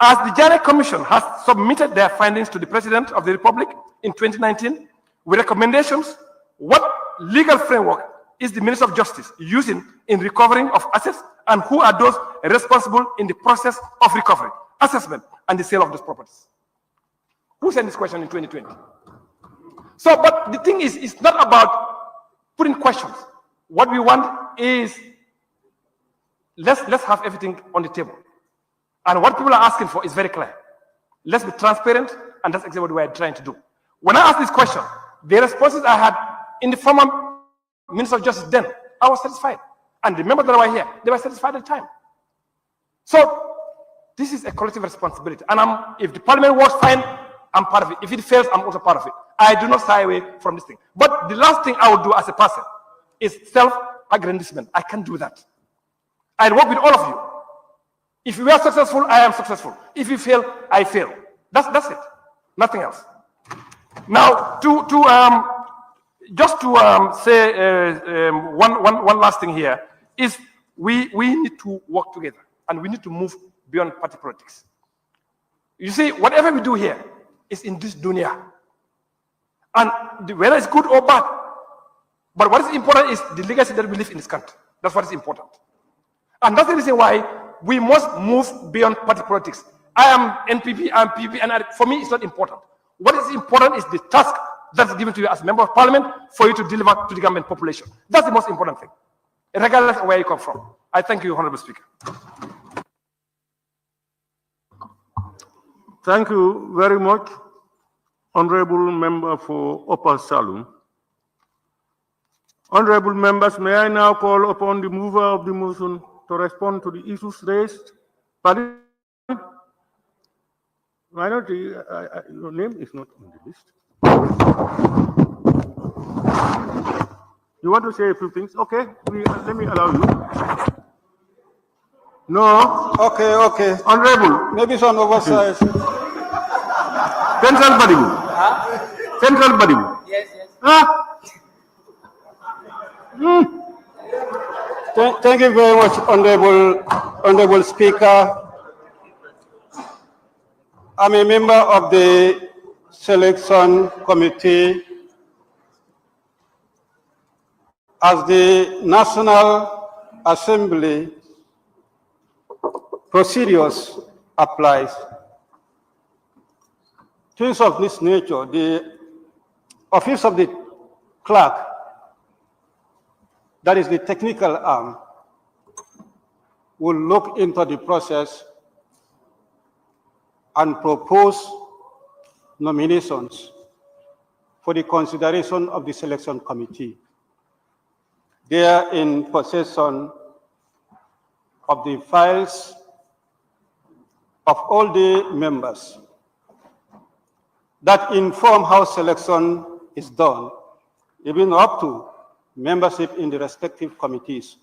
As the Jammeh Commission has submitted their findings to the President of the Republic in 2019 with recommendations, what legal framework is the Minister of Justice using in recovering of assets, and who are those responsible in the process of recovery, assessment, and the sale of those properties? Who sent this question in 2020? So, but the thing is, it's not about putting questions. What we want is, let's have everything on the table. And what people are asking for is very clear. Let's be transparent, and that's exactly what we're trying to do. When I asked this question, the responses I had in the former Minister of Justice then, I was satisfied. And the members that were here, they were satisfied at the time. So this is a collective responsibility. And if the parliament works fine, I'm part of it. If it fails, I'm also part of it. I do not shy away from this thing. But the last thing I would do as a person is self-aggrandizement. I can't do that. I work with all of you. If we are successful, I am successful. If you fail, I fail. That's it. Nothing else. Now, just to say one last thing here is we need to work together, and we need to move beyond party politics. You see, whatever we do here is in this dunya, and whether it's good or bad, but what is important is the legacy that we live in this country. That's what is important, and that's the reason why we must move beyond party politics. I am NPP, I am PP, and for me, it's not important. What is important is the task that's given to you as a member of parliament for you to deliver to the Gambian population. That's the most important thing, regardless of where you come from. I thank you, Honorable Speaker. Thank you very much, Honorable Member for Upper Salum. Honorable members, may I now call upon the mover of the motion to respond to the issues raised? Pardon? Why not? Your name is not on the list. You want to say a few things? Okay, let me allow you. No. Okay. Honorable. Maybe some oversight. Central Badibu. Huh? Central Badibu. Yes. Huh? Thank you very much, Honorable Speaker. I'm a member of the Selection Committee. As the National Assembly procedures applies, things of this nature, the Office of the Clerk, that is the technical arm, will look into the process and propose nominations for the consideration of the Selection Committee. They are in possession of the files of all the members that inform how selection is done, even up to membership in the respective committees.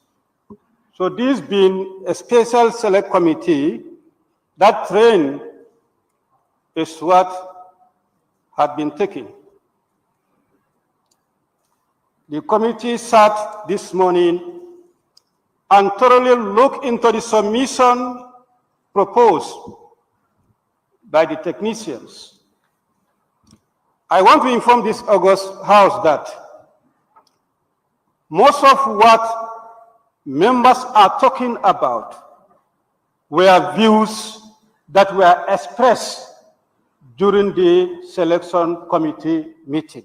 So this being a special select committee, that train is what had been taken. The committee sat this morning and thoroughly looked into the submission proposed by the technicians. I want to inform this august House that most of what members are talking about were views that were expressed during the Selection Committee meeting.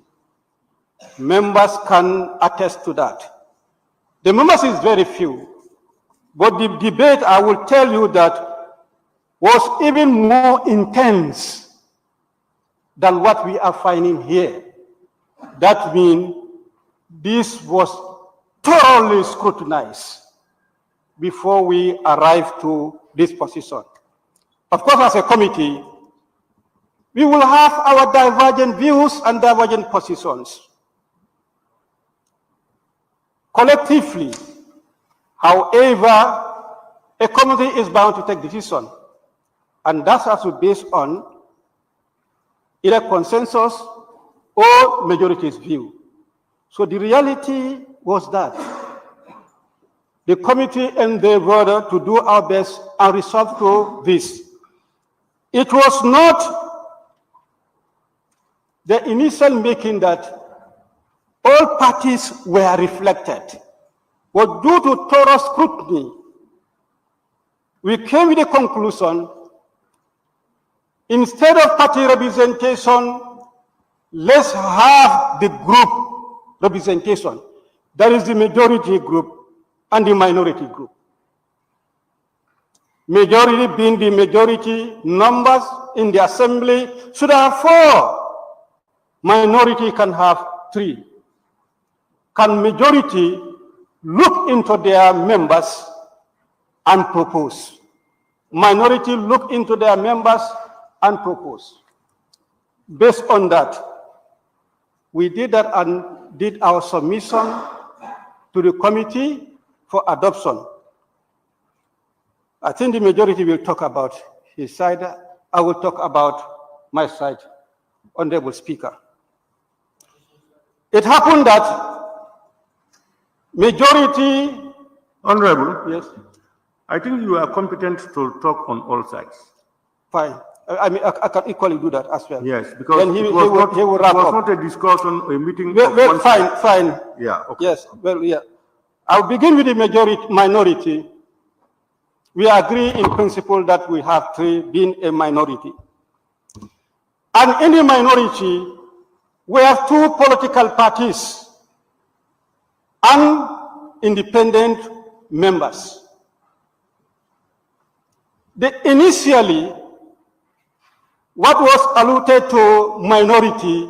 Members can attest to that. The members is very few, but the debate, I will tell you, that was even more intense than what we are finding here. That means this was thoroughly scrutinized before we arrived to this position. Of course, as a committee, we will have our divergent views and divergent positions. Collectively, however, a committee is bound to take decision, and that has to be based on either consensus or majority's view. So the reality was that the committee endeavored to do our best and resolve to this. It was not the initial making that all parties were reflected, but due to thorough scrutiny, we came with a conclusion: instead of party representation, let's have the group representation. That is the majority group and the minority group. Majority being the majority numbers in the assembly should have 4. Minority can have 3. Can majority look into their members and propose? Minority look into their members and propose. Based on that, we did that and did our submission to the committee for adoption. I think the majority will talk about his side. I will talk about my side, Honorable Speaker. It happened that majority... Honorable, yes, I think you are competent to talk on all sides. fine. I mean, I can equally do that as well. Yes, because then he will wrap up. it was not a discussion, a meeting. Well, fine. Yeah, okay. Yes, well, yeah. I'll begin with the minority. We agree in principle that we have 3 being a minority. And in the minority, we have 2 political parties and independent members. Initially, what was alluded to minority,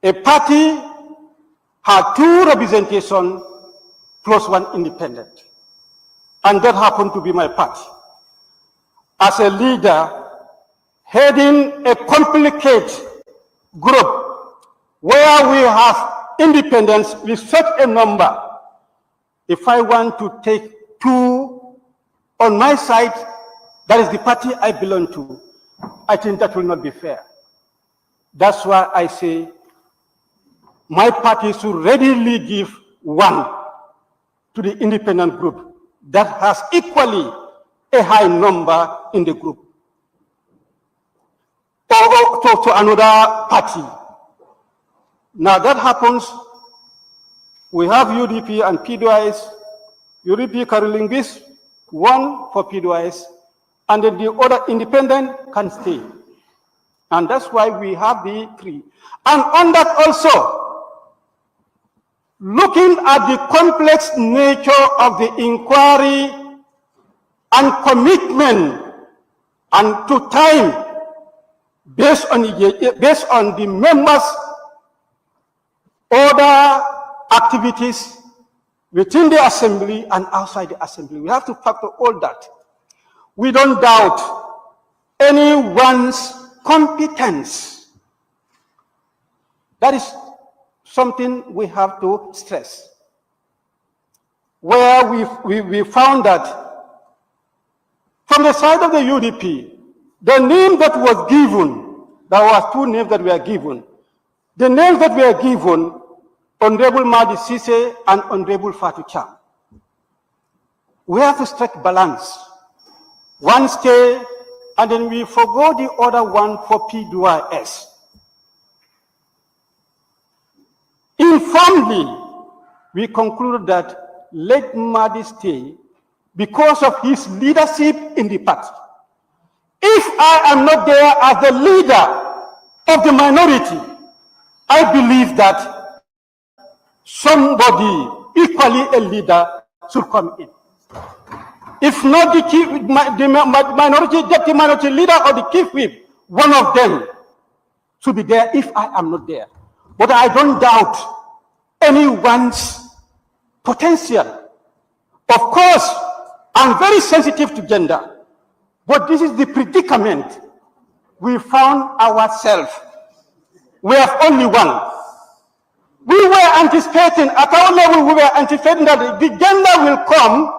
a party had 2 representation plus 1 independent. And that happened to be my party. As a leader, heading a complicated group where we have independence with such a number, if I want to take 2 on my side, that is the party I belong to, I think that will not be fair. That's why I say my party should readily give 1 to the independent group that has equally a high number in the group, or to another party. Now that happens, we have UDP and PDIS. UDP carrying this, 1 for PDIS, and then the other independent can stay. And that's why we have the 3. And on that also, looking at the complex nature of the inquiry and commitment and to time based on the members' other activities within the assembly and outside the assembly, we have to factor all that. We don't doubt anyone's competence. That is something we have to stress. Where we found that from the side of the UDP, the name that was given, there were 2 names that were given. The names that were given, Honorable Mahdi Sise and Honorable Fatou Cham. We have to strike balance. 1 stay, and then we forgo the other 1 for PDIS. Informally, we concluded that let Mahdi stay because of his leadership in the party. If I am not there as the leader of the minority, I believe that somebody equally a leader should come in. If not the deputy minority leader or the chief whip, one of them should be there if I am not there. But I don't doubt anyone's potential. Of course, I'm very sensitive to gender, but this is the predicament we found ourselves. We have only 1. We were anticipating, at our level, we were anticipating that the gender will come.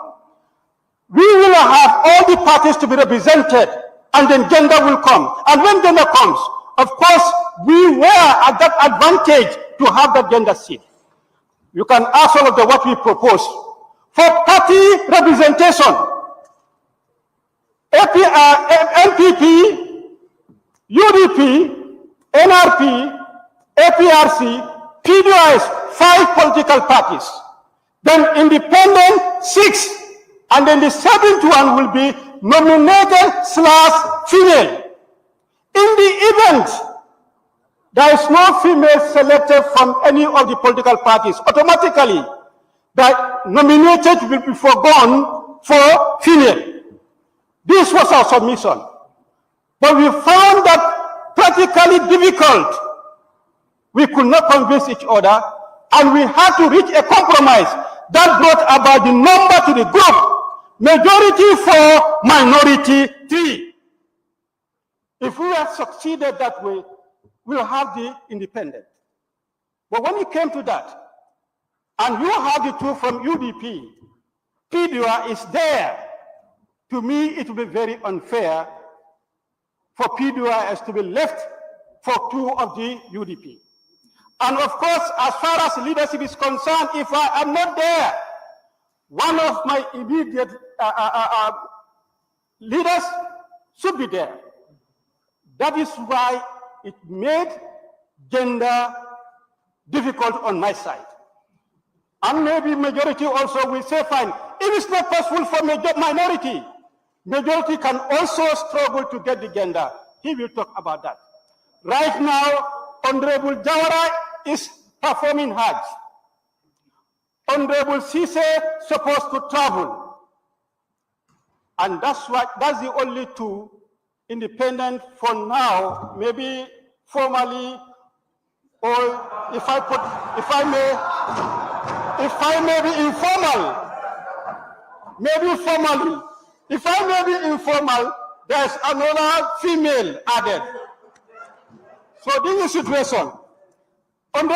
We will have all the parties to be represented, and then gender will come. And when gender comes, of course, we were at that advantage to have that gender seat. You can ask all of what we propose. For party representation, MPP, UDP, NRP, APRC, PDOS, 5 political parties. Then independent, 6. And then the 7th one will be nominated/female. In the event there is no female selected from any of the political parties, automatically the nominated will be foregone for female. This was our submission. But we found that practically difficult. We could not convince each other, and we had to reach a compromise that brought about the number to the group. Majority 4, minority 3. If we had succeeded that way, we'll have the independent. But when it came to that, and you have the 2 from UDP, PDOA is there. To me, it will be very unfair for PDOA to be left for 2 of the UDP. And of course, as far as leadership is concerned, if I am not there, one of my immediate leaders should be there. That is why it made gender difficult on my side. And maybe majority also will say, fine, if it's not possible for minority, majority can also struggle to get the gender. He will talk about that. Right now, Honorable Jawara is performing Hajj. Honorable Sise supposed to travel. And that's the only 2 independent for now, maybe formally, or if I may be informal, maybe formally. If I may be informal, there's another female added. So this is the situation. On the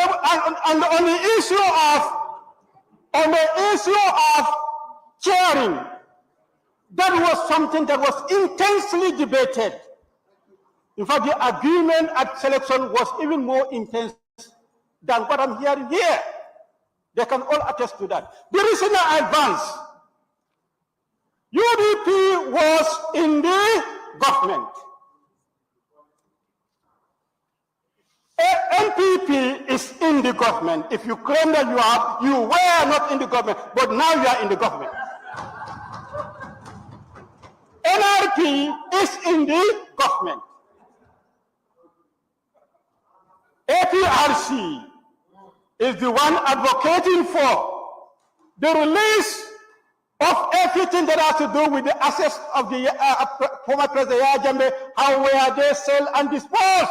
issue of chairing, that was something that was intensely debated. In fact, the agreement at selection was even more intense than what I'm hearing here. They can all attest to that. The reason I advance, UDP was in the government. NPP is in the government. If you claim that you were not in the government, but now you are in the government. NRP is in the government. APRC is the one advocating for the release of everything that has to do with the assets of the former President Jammeh, how were they sold and disposed.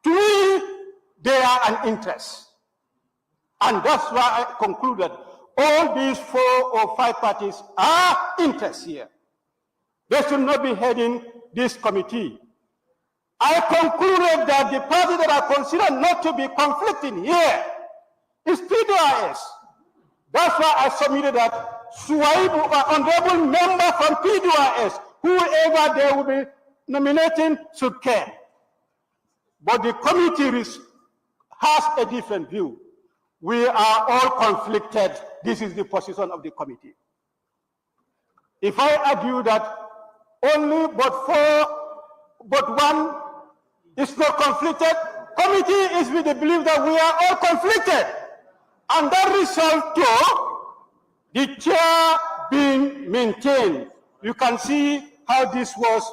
To me, they are an interest. And that's why I concluded all these 4 or 5 parties are interests here. They should not be heading this committee. I concluded that the party that I consider not to be conflicting here is PDOS. That's why I submitted that Suwaibu, honorable member from PDOS, whoever they will be nominating should care. But the committee has a different view. We are all conflicted. This is the position of the committee. If I argue that only but 1 is not conflicted, committee is with the belief that we are all conflicted. And that result to the chair being maintained. You can see how this was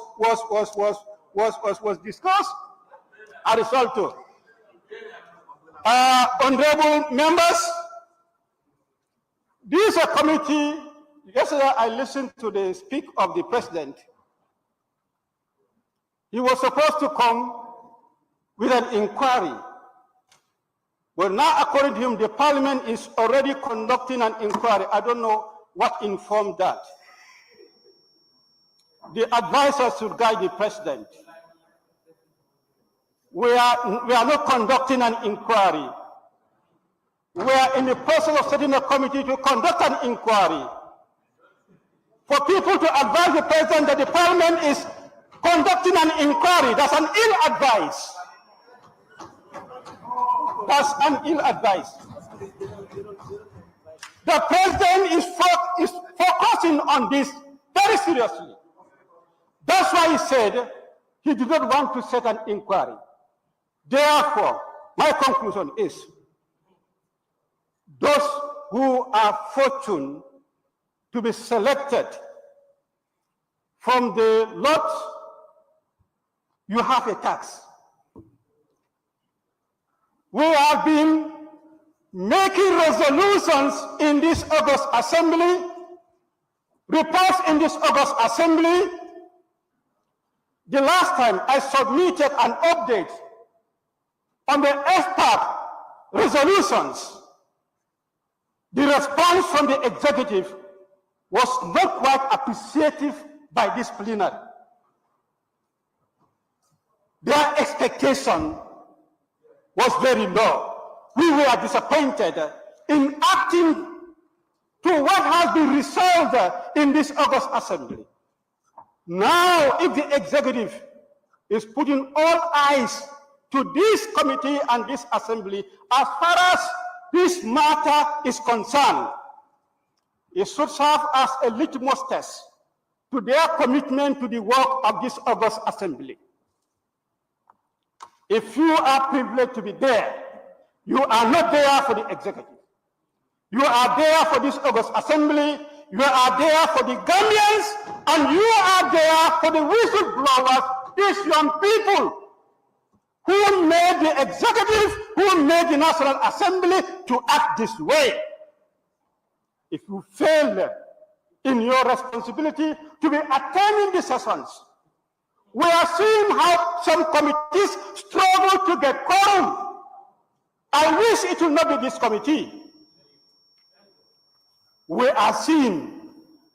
discussed. A result to honorable members, this is a committee. Yesterday I listened to the speech of the president. He was supposed to come with an inquiry. But now, according to him, the parliament is already conducting an inquiry. I don't know what informed that. The advisors should guide the president. We are not conducting an inquiry. We are in the process of setting a committee to conduct an inquiry. For people to advise the president that the parliament is conducting an inquiry, that's an ill advice. That's an ill advice. The president is focusing on this very seriously. That's why he said he did not want to set an inquiry. Therefore, my conclusion is those who are fortunate to be selected from the lot, you have a tax. We have been making resolutions in this August Assembly, reports in this August Assembly. The last time I submitted an update on the FPAC resolutions, the response from the executive was not quite appreciative by this plenary. Their expectation was very low. We were disappointed in acting to what has been resolved in this August Assembly. Now, if the executive is putting all eyes to this committee and this assembly, as far as this matter is concerned, it should serve as a litmus test to their commitment to the work of this August Assembly. If you are privileged to be there, you are not there for the executive. You are there for this August Assembly, you are there for the Gambians, and you are there for the whistleblowers, these young people who made the executive, who made the National Assembly to act this way. If you fail in your responsibility to be attending the sessions, we are seeing how some committees struggle to get quorum. I wish it will not be this committee. We are seeing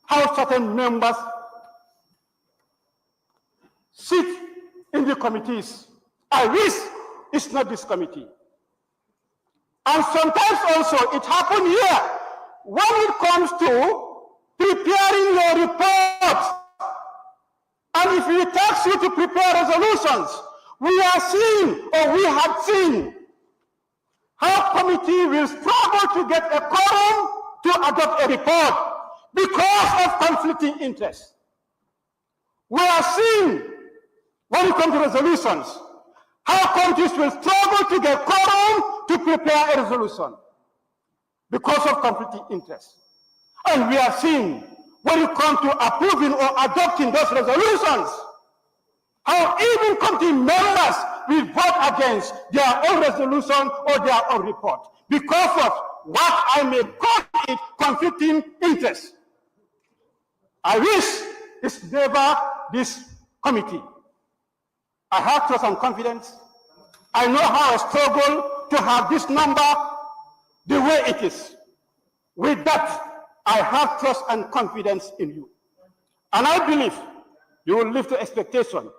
how certain members sit in the committees. I wish it's not this committee. And sometimes also it happens here when it comes to preparing your report. And if it takes you to prepare resolutions, we are seeing, or we have seen, how committee will struggle to get a quorum to adopt a report because of conflicting interests. We are seeing, when it comes to resolutions, how committees will struggle to get quorum to prepare a resolution because of conflicting interests. And we are seeing, when it comes to approving or adopting those resolutions, how even committee members will vote against their own resolution or their own report because of what I may call it conflicting interests. I wish it's never this committee. I have trust and confidence. I know how I struggle to have this number the way it is. With that, I have trust and confidence in you. And I believe you will live to expectation.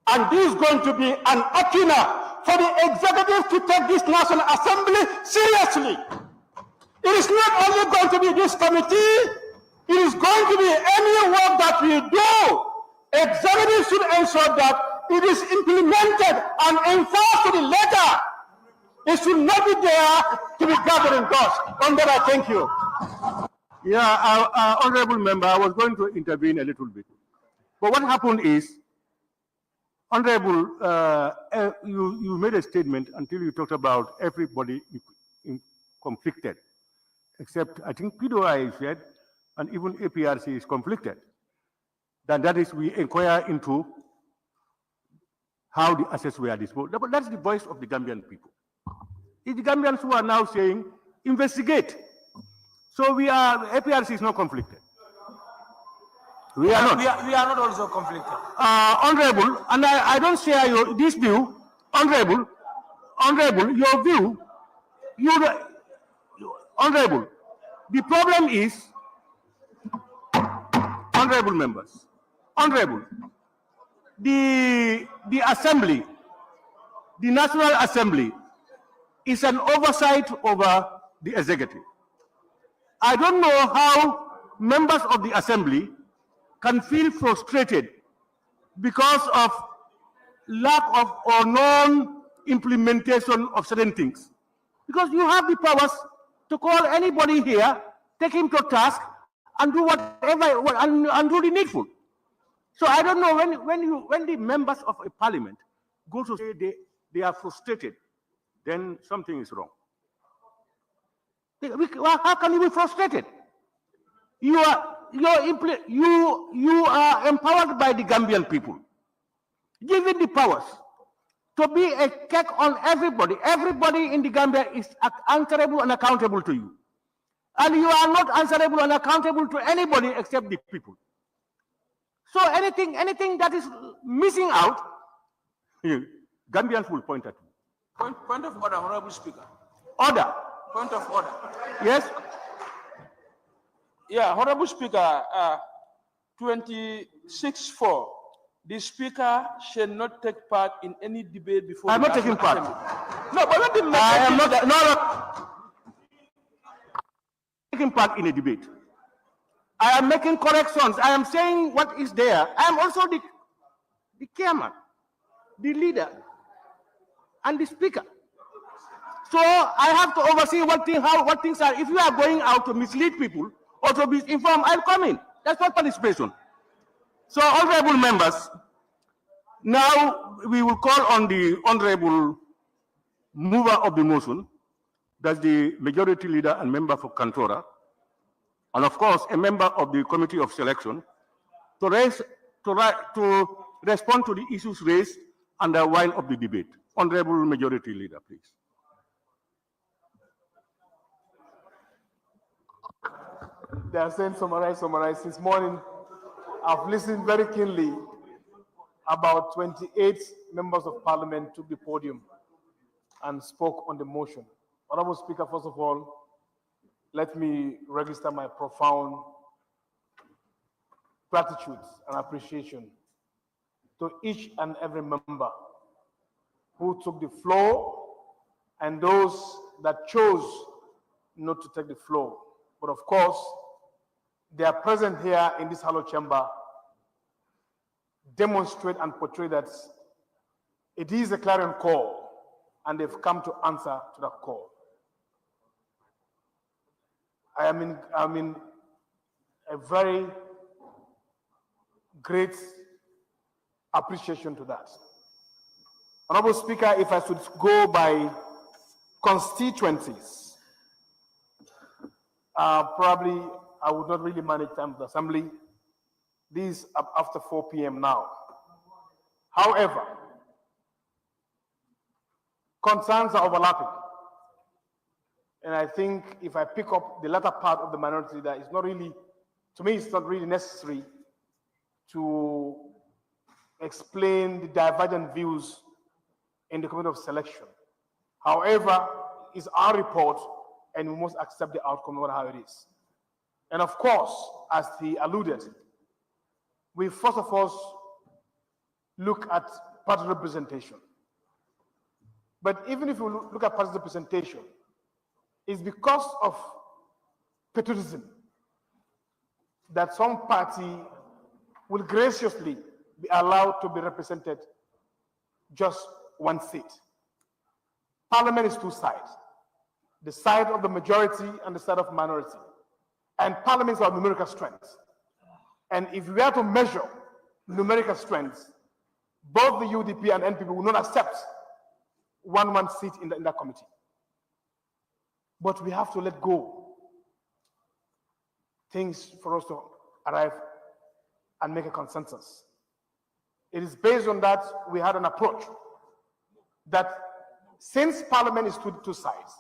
And this is going to be an opener for the executive to take this National Assembly seriously. It is not only going to be this committee, it is going to be any work that we do. Executive should ensure that it is implemented and enforced to the letter. It should not be there to be gathering dust. On that, I thank you. Yeah, honorable member, I was going to intervene a little bit. But what happened is, honorable, you made a statement until you talked about everybody conflicted, except I think PDOI said, and even APRC is conflicted. Then that is, we inquire into how the assets were disposed. But that's the voice of the Gambian people. It's the Gambians who are now saying, investigate. So APRC is not conflicted. We are not. We are not also conflicted. Honorable, and I don't share this view. Honorable, your view, Honorable, the problem is, honorable members, honorable, the assembly, the National Assembly is an oversight over the executive. I don't know how members of the assembly can feel frustrated because of lack of or non-implementation of certain things. Because you have the powers to call anybody here, take him to task, and do whatever, and do the needful. So I don't know when the members of a parliament go to say they are frustrated, then something is wrong. How can you be frustrated? You are empowered by the Gambian people, given the powers to be a check on everybody. Everybody in the Gambia is answerable and accountable to you. And you are not answerable and accountable to anybody except the people. So anything that is missing out, Gambians will point at you. Point of order, Honorable Speaker. Order. Point of order. Yes? Yeah, Honorable Speaker, 26(4). The Speaker shall not take part in any debate before. I'm not taking part. No, but let him. I am not. No. Taking part in a debate. I am making corrections. I am saying what is there. I am also the chairman, the leader, and the speaker. So I have to oversee what things are. If you are going out to mislead people or to be informed, I'll come in. That's not participation. So, honorable members, now we will call on the honorable mover of the motion, that's the majority leader and member for Kantora, and of course a member of the committee of selection, to respond to the issues raised and the wind of the debate. Honorable majority leader, please. They are saying summarize. Since morning, I've listened very keenly. About 28 members of parliament took the podium and spoke on the motion. Honorable Speaker, first of all, let me register my profound gratitude and appreciation to each and every member who took the floor and those that chose not to take the floor. But of course, they are present here in this hollow chamber, demonstrate and portray that it is a clarion call, and they've come to answer to that call. I am in a very great appreciation to that. Honorable Speaker, if I should go by constituencies, probably I would not really manage time of the assembly. These are after 4 p.m. now. However, concerns are overlapping. And I think if I pick up the latter part of the minority, that is not really, to me, it's not really necessary to explain the divergent views in the committee of selection. However, it's our report, and we must accept the outcome no matter how it is. And of course, as he alluded, we first of all look at party representation. But even if we look at party representation, it's because of patriotism that some party will graciously be allowed to be represented just one seat. Parliament is two sides, the side of the majority and the side of minority. And parliaments are numerical strengths. And if we are to measure numerical strengths, both the UDP and NPP will not accept one seat in that committee. But we have to let go things for us to arrive and make a consensus. It is based on that we had an approach that since Parliament is two sides,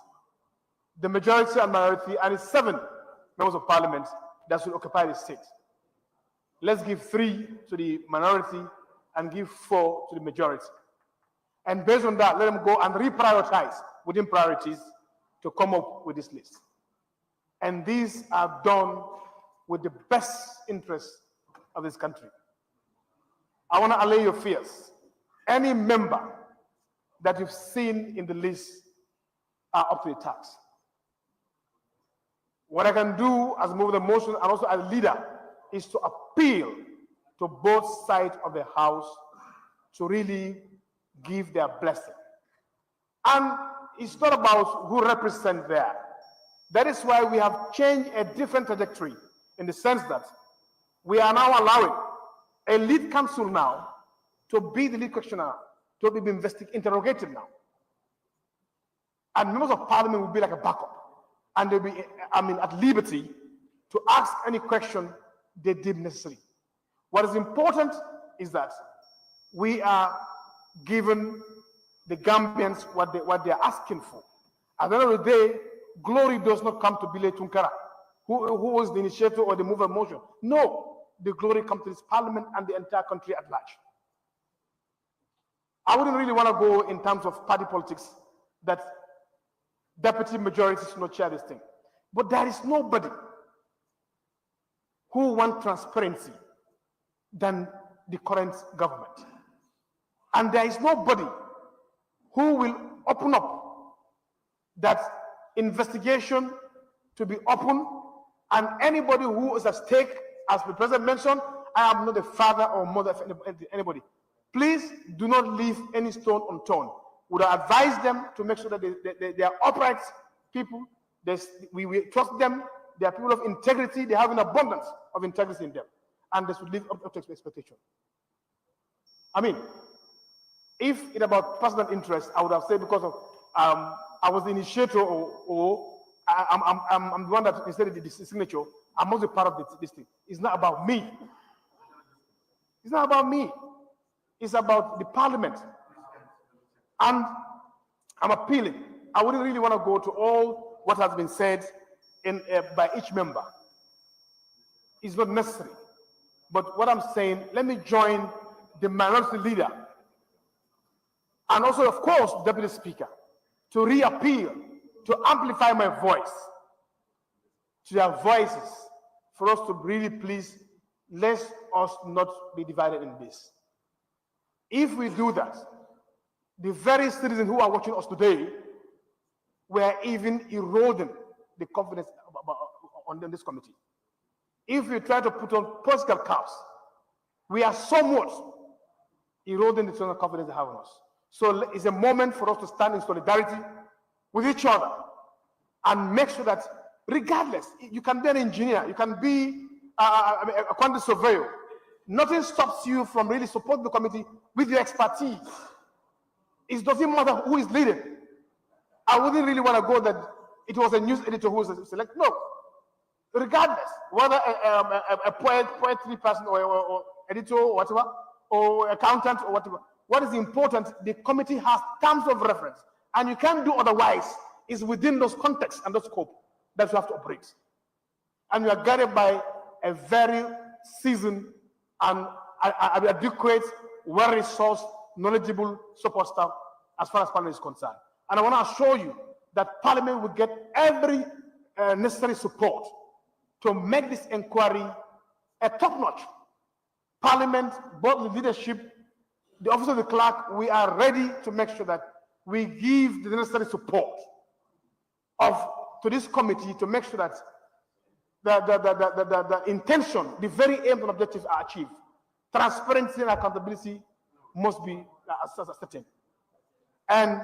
the majority and minority, and it's 7 members of Parliament that should occupy the seat. Let's give 3 to the minority and give 4 to the majority. And based on that, let them go and reprioritize within priorities to come up with this list. And these are done with the best interest of this country. I want to allay your fears. Any member that you've seen in the list are up to the task. What I can do as mover the motion and also as leader is to appeal to both sides of the house to really give their blessing. And it's not about who represents there. That is why we have changed a different trajectory in the sense that we are now allowing a lead counsel now to be the lead questioner, to be interrogated now. And members of parliament will be like a backup. And they'll be, at liberty to ask any question they deem necessary. What is important is that we are giving the Gambians what they are asking for. At the end of the day, glory does not come to Bile Tunkara, who was the initiator or the mover of motion. No, the glory comes to this parliament and the entire country at large. I wouldn't really want to go in terms of party politics that deputy majorities should not chair this thing. But there is nobody who wants transparency than the current government. And there is nobody who will open up that investigation to be open, and anybody who is at stake, as the president mentioned, I am not the father or mother of anybody. Please do not leave any stone unturned. Would I advise them to make sure that they are upright people, we trust them, they are people of integrity, they have an abundance of integrity in them, and they should live up to expectation. I mean, if it's about personal interest, I would have said because of I was the initiator, or I'm the one that instead of the signature, I'm also part of this thing. It's not about me. It's not about me. It's about the parliament. And I'm appealing. I wouldn't really want to go to all what has been said by each member. It's not necessary. But what I'm saying, let me join the minority leader and also, of course, Deputy Speaker, to reappeal, to amplify my voice, to their voices, for us to really please, let us not be divided in this. If we do that, the very citizens who are watching us today were even eroding the confidence on this committee. If we try to put on political caps, we are somewhat eroding the internal confidence they have in us. So it's a moment for us to stand in solidarity with each other and make sure that regardless, you can be an engineer, you can be a quantity surveyor, nothing stops you from really supporting the committee with your expertise. It doesn't matter who is leading. I wouldn't really want to go that it was a news editor who was selected. No. Regardless, whether a poetry person or editor or whatever, or accountant or whatever, what is important, the committee has terms of reference, and you can't do otherwise. It's within those contexts and those scope that you have to operate. And you are guided by a very seasoned and adequate, well-resourced, knowledgeable support staff as far as Parliament is concerned. And I want to assure you that Parliament will get every necessary support to make this inquiry a top-notch. Parliament, both the leadership, the office of the clerk, we are ready to make sure that we give the necessary support to this committee to make sure that the intention, the very aim and objectives are achieved. Transparency and accountability must be ascertained. And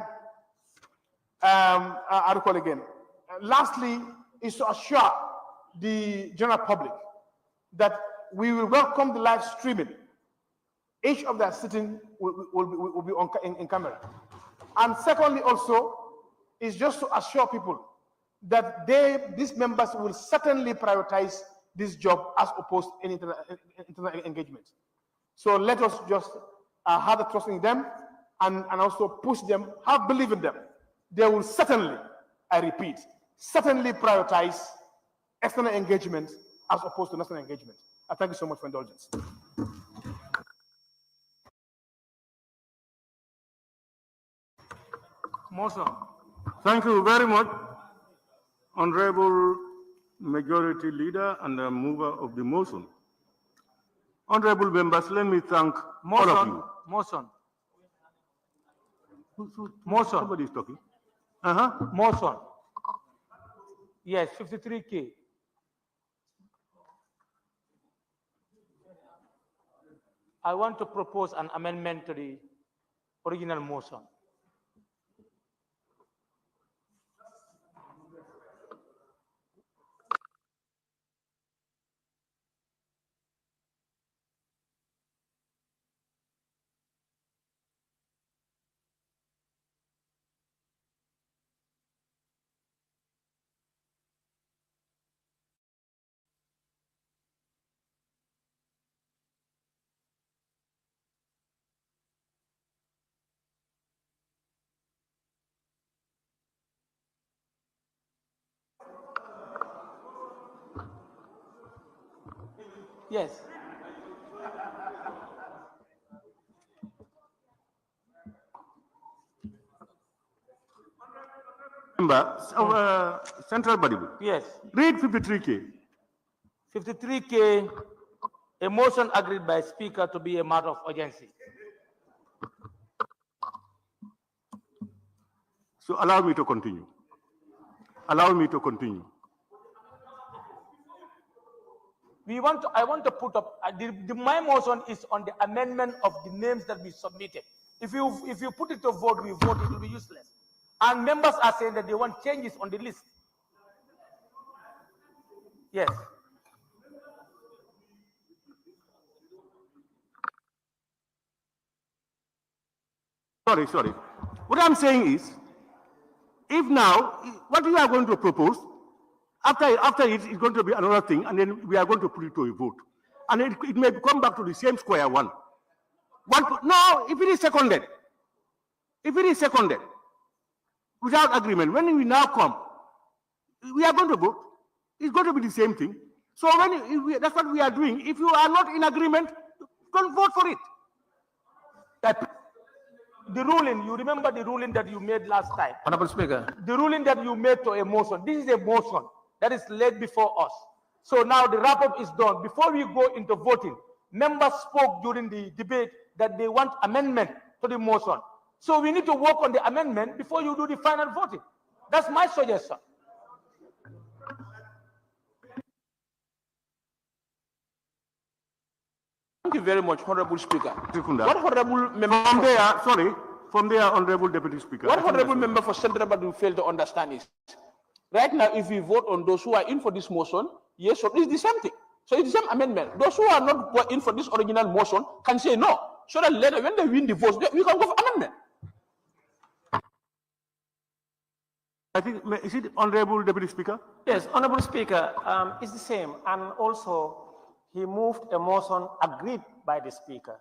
I'll recall again. Lastly, is to assure the general public that we will welcome the live streaming. Each of their sitting will be in camera. And secondly, also, is just to assure people that these members will certainly prioritize this job as opposed to any internal engagement. So let us just have the trust in them and also push them, have belief in them. They will certainly, I repeat, certainly prioritize external engagement as opposed to national engagement. I thank you so much for indulgence. Motion. Thank you very much, Honorable Majority Leader and the mover of the motion. Honorable members, let me thank all of you. Motion. Motion. Somebody is talking. Motion. Yes, 53K. I want to propose an amendment to the original motion. Yes. Member of Central Body. Yes. Read 53K. 53K, a motion agreed by Speaker to be a matter of urgency. So allow me to continue. Allow me to continue. I want to put up, my motion is on the amendment of the names that we submitted. If you put it to vote, we vote, it will be useless. And members are saying that they want changes on the list. Yes. Sorry. What I'm saying is, if now, what we are going to propose, after it is going to be another thing, and then we are going to put it to a vote. And it may come back to the same square one. No, if it is seconded, without agreement, when we now come, we are going to vote. It's going to be the same thing. So that's what we are doing. If you are not in agreement, don't vote for it. The ruling, you remember the ruling that you made last time? Honorable Speaker. The ruling that you made to a motion. This is a motion that is laid before us. So now the wrap-up is done. Before we go into voting, members spoke during the debate that they want amendment to the motion. So we need to work on the amendment before you do the final voting. That's my suggestion. Thank you very much, Honorable Speaker. What Honorable member from there, Honorable Deputy Speaker. What Honorable member for Central Badu failed to understand is, right now, if we vote on those who are in for this motion, yes, so it's the same thing. So it's the same amendment. Those who are not in for this original motion can say no. So that later, when they win the votes, we can go for amendment. I think, is it Honorable Deputy Speaker? Yes, Honorable Speaker, it's the same. And also, he moved a motion agreed by the Speaker.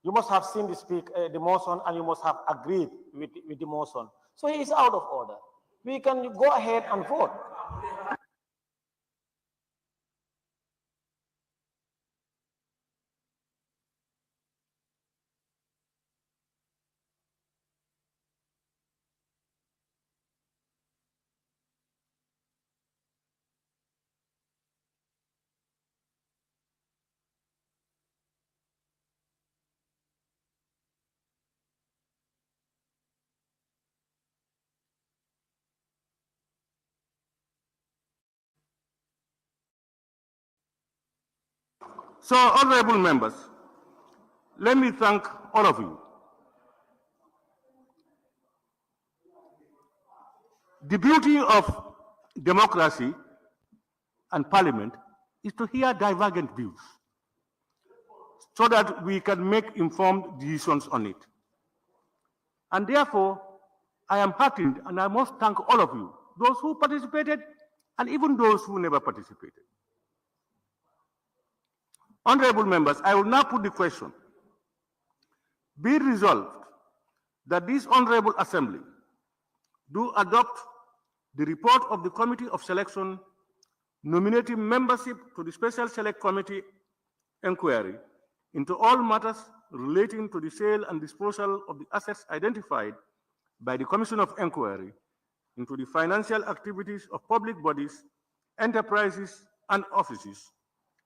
You must have seen the motion, and you must have agreed with the motion. So he is out of order. We can go ahead and vote. So, honorable members, let me thank all of you. The beauty of democracy and parliament is to hear divergent views so that we can make informed decisions on it. And therefore, I am heartened, and I must thank all of you, those who participated and even those who never participated. Honorable members, I will now put the question. Be it resolved that this honorable assembly do adopt the report of the Committee of Selection nominating membership to the Special Select Committee inquiry into all matters relating to the sale and disposal of the assets identified by the Commission of Inquiry into the financial activities of public bodies, enterprises, and offices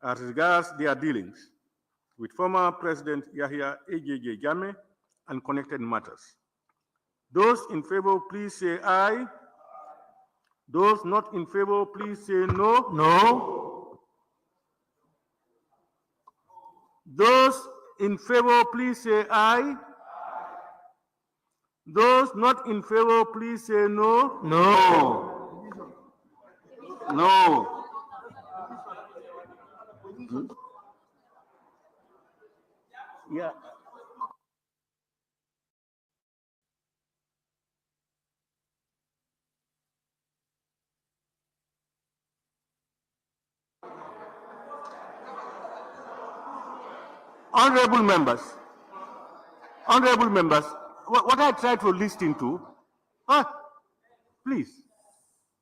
as regards their dealings with former President Yahya AJJ Jammeh and connected matters. Those in favor, please say aye. Those not in favor, please say no. No. Those in favor, please say aye. Those not in favor, please say no. No. No. Yeah. Honorable members, what I try to listen to, please,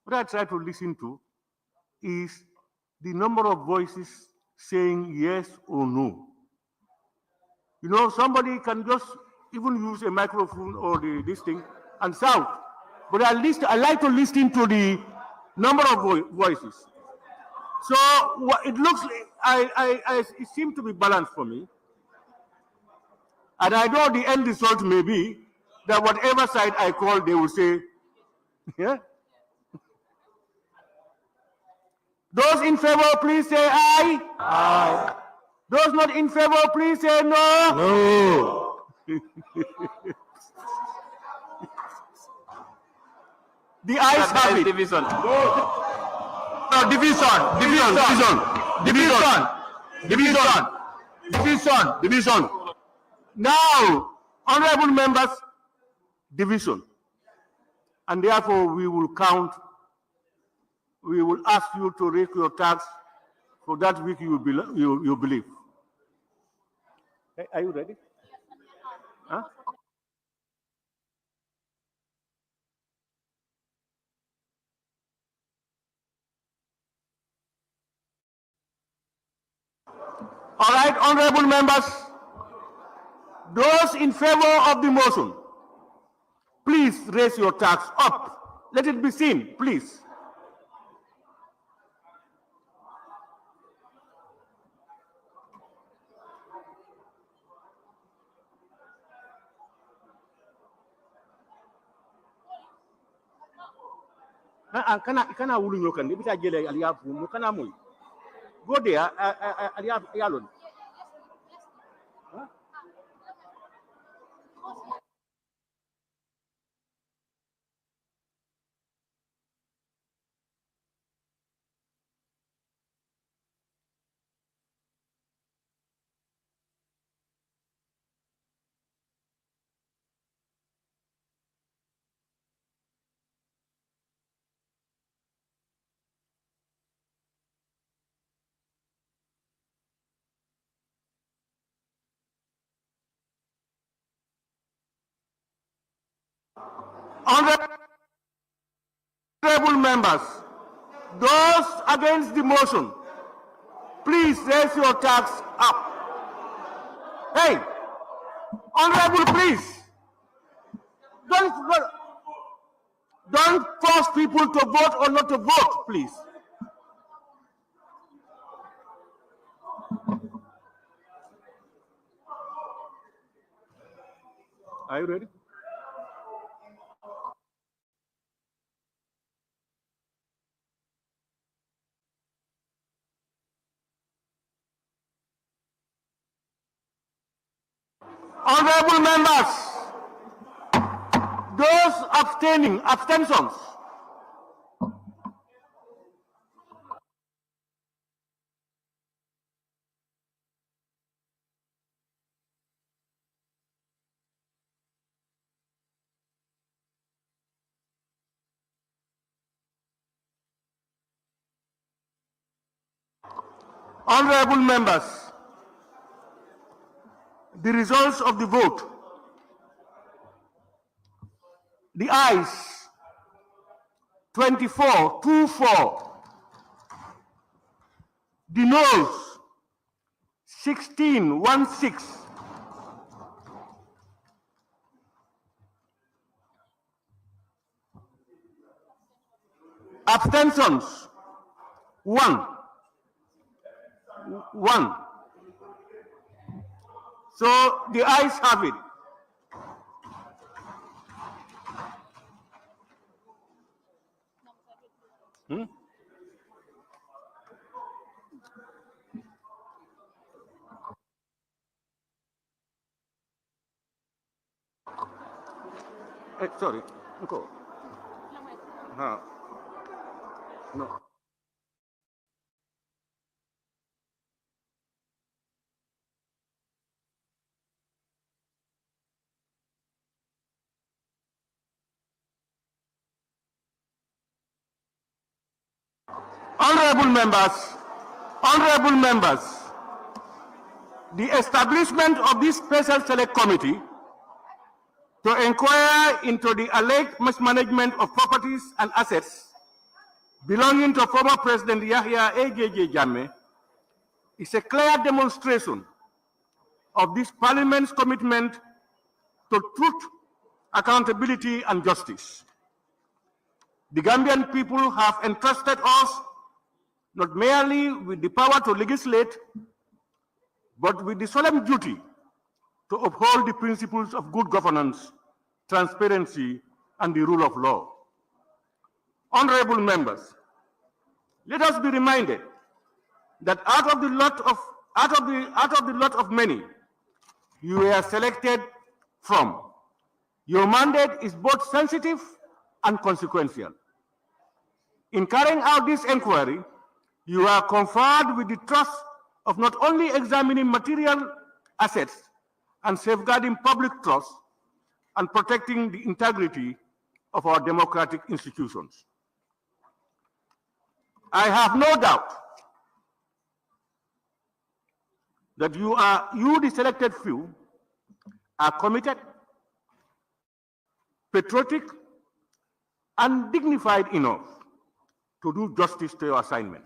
what I try to listen to is the number of voices saying yes or no. You know, somebody can just even use a microphone or this thing and shout. But at least I like to listen to the number of voices. So it looks like it seems to be balanced for me. And I know the end result may be that whatever side I call, they will say, yeah. Those in favor, please say aye. Aye. Those not in favor, please say no. No. The ayes have it. Division. No, division. Now, honorable members, division. And therefore, we will count. We will ask you to raise your tax for that week you believe. Are you ready? Huh? All right, honorable members, those in favor of the motion, please raise your tax up. Let it be seen, please. Kana wulu nyokan ni bita jele aliyafu mo kana moy go there aliyafu yalon. Honorable members, those against the motion, please raise your tax up. Hey, honorable, please. Don't force people to vote or not to vote, please. Are you ready? Honorable members, those abstaining, abstentions. Honorable members, the results of the vote. The ayes, 24-24. The noes, 16-16. Abstentions, 1. So the ayes have it. Sorry, go. No. Honorable members, the establishment of this special select committee to inquire into the alleged mismanagement of properties and assets belonging to former President Yahya A.J.J. Jammeh is a clear demonstration of this Parliament's commitment to truth, accountability, and justice. The Gambian people have entrusted us not merely with the power to legislate, but with the solemn duty to uphold the principles of good governance, transparency, and the rule of law. Honorable members, let us be reminded that out of the lot of many you were selected from, your mandate is both sensitive and consequential. In carrying out this inquiry, you are conferred with the trust of not only examining material assets and safeguarding public trust and protecting the integrity of our democratic institutions. I have no doubt that you, the selected few, are committed, patriotic, and dignified enough to do justice to your assignment.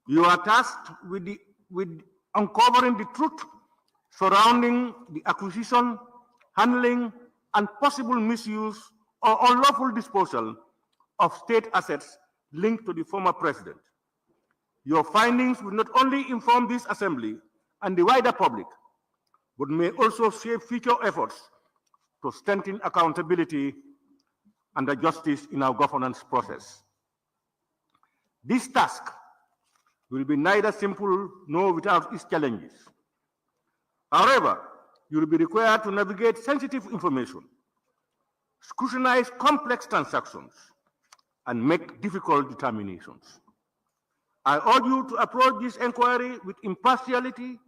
You are tasked with uncovering the truth surrounding the acquisition, handling, and possible misuse or unlawful disposal of state assets linked to the former president. Your findings will not only inform this assembly and the wider public, but may also shape future efforts to strengthen accountability and the justice in our governance process. This task will be neither simple nor without its challenges. However, you will be required to navigate sensitive information, scrutinize complex transactions, and make difficult determinations. I urge you to approach this inquiry with impartiality,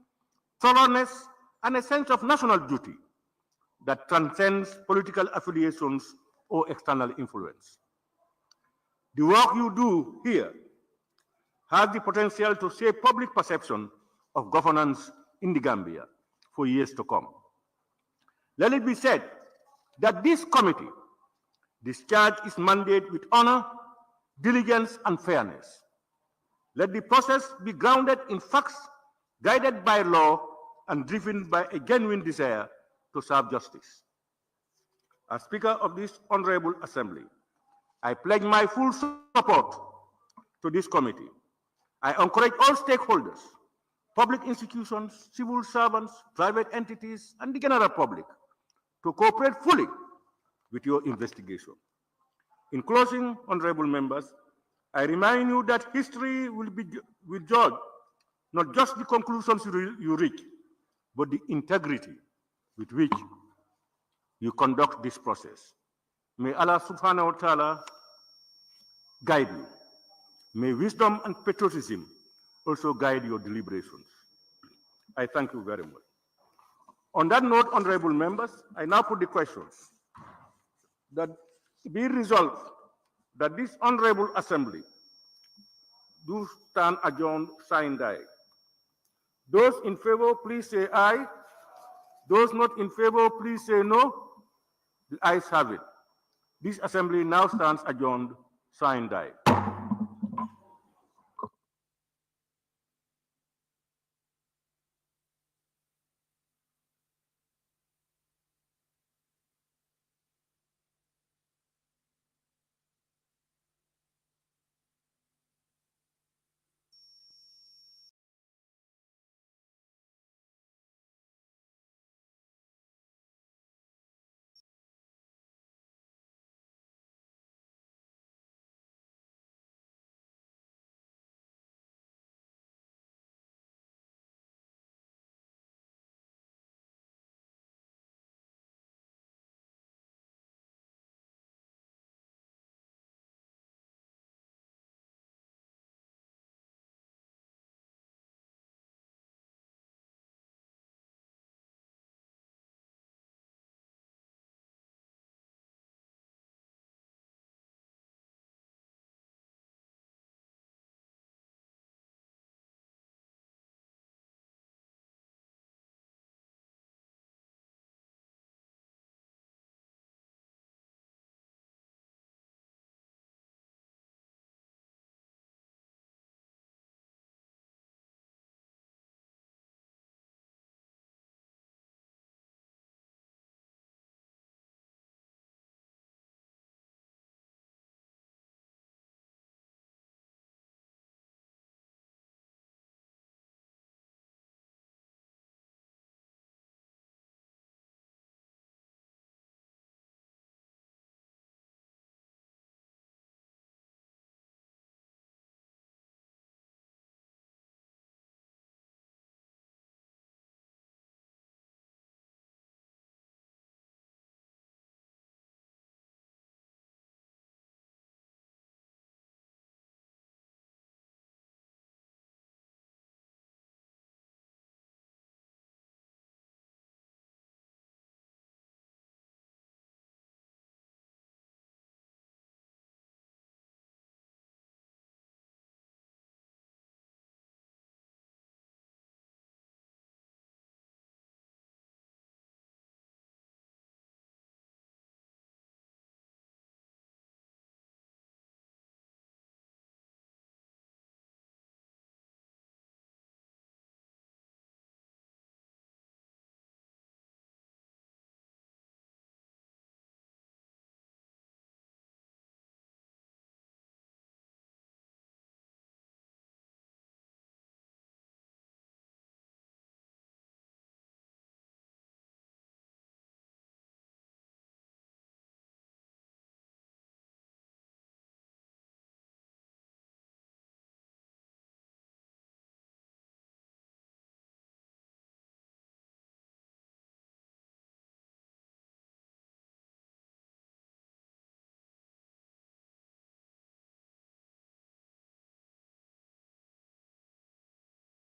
thoroughness, and a sense of national duty that transcends political affiliations or external influence. The work you do here has the potential to shape public perception of governance in the Gambia for years to come. Let it be said that this committee discharged its mandate with honor, diligence, and fairness. Let the process be grounded in facts, guided by law, and driven by a genuine desire to serve justice. As Speaker of this Honorable Assembly, I pledge my full support to this committee. I encourage all stakeholders, public institutions, civil servants, private entities, and the general public to cooperate fully with your investigation. In closing, honorable members, I remind you that history will judge not just the conclusions you reach, but the integrity with which you conduct this process. May Allah subhanahu wa ta'ala guide you. May wisdom and patriotism also guide your deliberations. I thank you very much. On that note, honorable members, I now put the questions that be resolved that this honorable assembly do stand adjourned, signed, die. Those in favor, please say aye. Those not in favor, please say no. The ayes have it. This assembly now stands adjourned, signed, die.